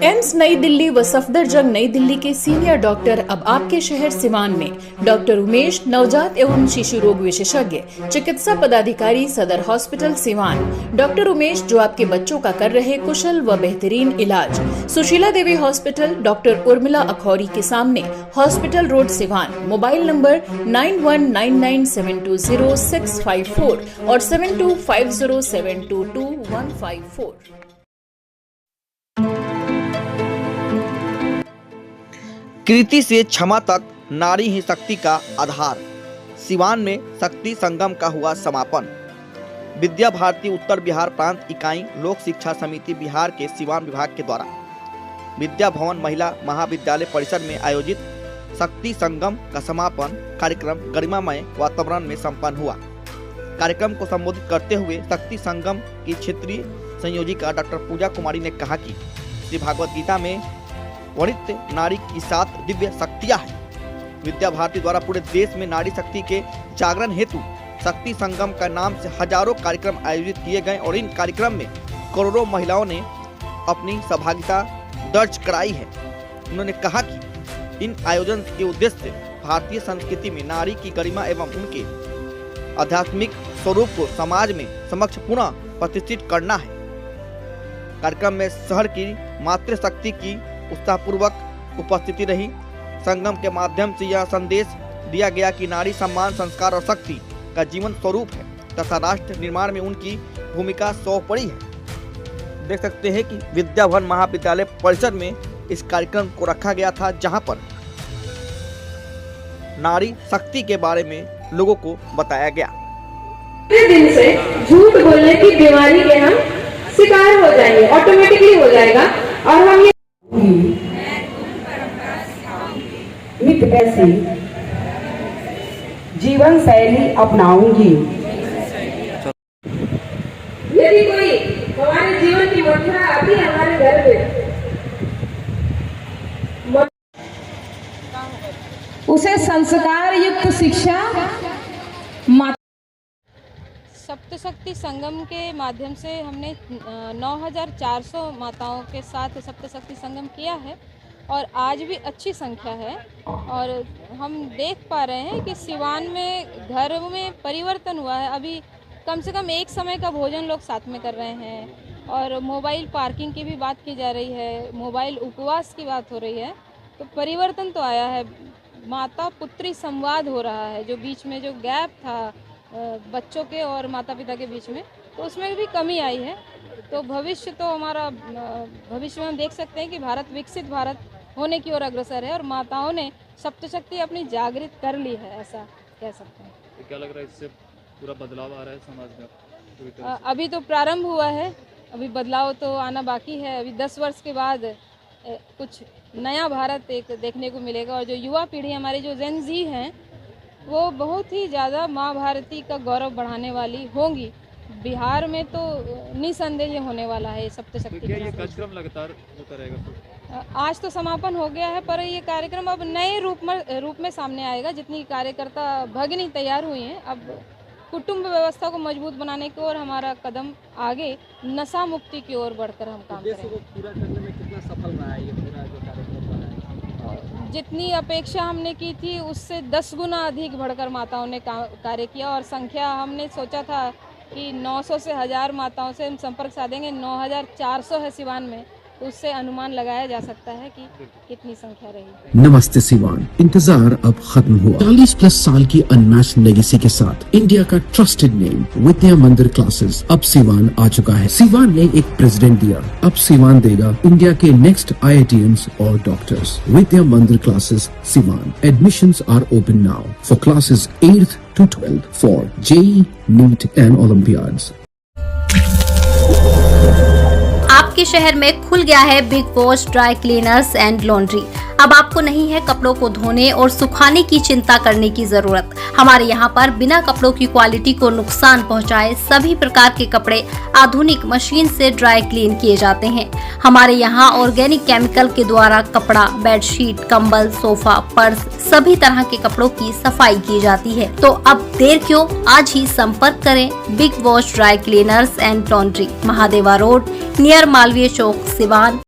AIIMS नई दिल्ली व सफदरजंग नई दिल्ली के सीनियर डॉक्टर अब आपके शहर सिवान में। डॉक्टर उमेश, नवजात एवं शिशु रोग विशेषज्ञ, चिकित्सा पदाधिकारी, सदर हॉस्पिटल सिवान। डॉक्टर उमेश जो आपके बच्चों का कर रहे कुशल व बेहतरीन इलाज। सुशीला देवी हॉस्पिटल, डॉक्टर उर्मिला अखौरी के सामने, hospital road Siwan. Mobile number 9199720654 और 7250722154। कृति से क्षमा तक नारी ही शक्ति का आधार। सिवान में शक्ति संगम का हुआ समापन। विद्या भारती उत्तर बिहार प्रांत इकाई लोक शिक्षा समिति बिहार के सिवान विभाग के द्वारा विद्या भवन महिला महाविद्यालय परिसर में आयोजित शक्ति संगम का समापन कार्यक्रम गरिमामय वातावरण में संपन्न हुआ। कार्यक्रम को संबोधित करते हुए शक्ति संगम की क्षेत्रीय संयोजिका डॉक्टर पूजा कुमारी ने कहा कि श्री भागवत गीता में वर्णित नारी की 7 दिव्य शक्तियां हैं। विद्या भारती द्वारा पूरे देश में नारी शक्ति के जागरण हेतु शक्ति संगम का नाम से हजारों कार्यक्रम आयोजित किए गए और इन कार्यक्रम में करोड़ों महिलाओं ने अपनी सहभागिता दर्ज कराई है। उन्होंने कहा कि इन आयोजन के उद्देश्य भारतीय संस्कृति में नारी की गरिमा एवं उनके आध्यात्मिक स्वरूप को समाज में समक्ष पुनः प्रतिष्ठित करना है। कार्यक्रम में शहर की मातृशक्ति की उत्साहपूर्वक उपस्थिति रही। संगम के माध्यम से यह संदेश दिया गया कि नारी सम्मान, संस्कार और शक्ति का जीवन स्वरूप है तथा राष्ट्र निर्माण में उनकी भूमिका सर्वोपरि है। देख सकते हैं कि विद्या भवन महाविद्यालय परिसर में इस कार्यक्रम को रखा गया था, जहां पर नारी शक्ति के बारे में लोगों को बताया गया। दिन से झूठ बोलने की बीमारी के हम शिकार हो जाएंगे, ऑटोमेटिकली हो जाएगा और हम ये मित कैसी जीवन शैली अपनाऊंगी। यदि कोई हमारे जीवन की मथुरा आती है हमारे घर में, उसे संस्कार युक्त शिक्षा सप्तशक्ति संगम के माध्यम से हमने 9400 माताओं के साथ सप्तशक्ति संगम किया है और आज भी अच्छी संख्या है। और हम देख पा रहे हैं कि सिवान में घर में परिवर्तन हुआ है। अभी कम से कम एक समय का भोजन लोग साथ में कर रहे हैं और मोबाइल पार्किंग की भी बात की जा रही है, मोबाइल उपवास की बात हो रही है। तो परिवर्तन तो आया है, माता पुत्री संवाद हो रहा है। जो बीच में जो गैप था बच्चों के और माता पिता के बीच में, तो उसमें भी कमी आई है। तो भविष्य तो हमारा भविष्य में हम देख सकते हैं कि भारत विकसित भारत होने की ओर अग्रसर है और माताओं ने सप्तशक्ति अपनी जागृत कर ली है, ऐसा कह सकते हैं। तो क्या लग रहा है इससे पूरा बदलाव आ रहा है समाज में? अभी तो प्रारंभ हुआ है, अभी बदलाव तो आना बाकी है। अभी 10 वर्ष के बाद कुछ नया भारत एक देखने को मिलेगा और जो युवा पीढ़ी हमारी जो जेन जी हैं वो बहुत ही ज़्यादा माँ भारती का गौरव बढ़ाने वाली होंगी। बिहार में तो निसंदेह होने वाला है सप्तशक्ति। तो क्या ये कार्यक्रम लगातार होता रहेगा? आज तो समापन हो गया है, पर ये कार्यक्रम अब नए रूप में सामने आएगा। जितनी कार्यकर्ता भगिनी तैयार हुई हैं, अब कुटुंब व्यवस्था को मजबूत बनाने की ओर हमारा कदम आगे नशा मुक्ति की ओर बढ़कर हम काम करेंगे। पूरा करने में कितना सफल रहा है ये पूरा जो कार्यक्रम रहा है? जितनी अपेक्षा हमने की थी उससे 10 गुना अधिक बढ़कर माताओं ने कार्य किया और संख्या हमने सोचा था कि 900 से 1000 माताओं से हम संपर्क साधेंगे। 9400 है सिवान में, तो उससे अनुमान लगाया जा सकता है कि कितनी संख्या रही। नमस्ते सिवान, इंतजार अब खत्म हुआ। 40+ साल की अनमैच्ड लेगेसी के साथ इंडिया का ट्रस्टेड नेम विद्या मंदिर क्लासेस अब सिवान आ चुका है। सिवान ने एक प्रेसिडेंट दिया, अब सिवान देगा इंडिया के नेक्स्ट IITians और डॉक्टर्स। विद्या मंदिर classes Siwan. Admissions are open now for classes 8th to 12th for JEE, NEET and Olympiads. आपके शहर में खुल गया है big wash dry cleaners and laundry. अब आपको नहीं है कपड़ों को धोने और सुखाने की चिंता करने की जरूरत। हमारे यहाँ पर बिना कपड़ों की क्वालिटी को नुकसान पहुँचाए सभी प्रकार के कपड़े आधुनिक मशीन से ड्राई क्लीन किए जाते हैं। हमारे यहाँ ऑर्गेनिक केमिकल के द्वारा कपड़ा, बेडशीट, कंबल, सोफा, पर्स सभी तरह के कपड़ों की सफाई की जाती है। तो अब देर क्यों, आज ही संपर्क करें big wash dry cleaners and laundry, Mahadeva road, near Malviya Chowk, Siwan.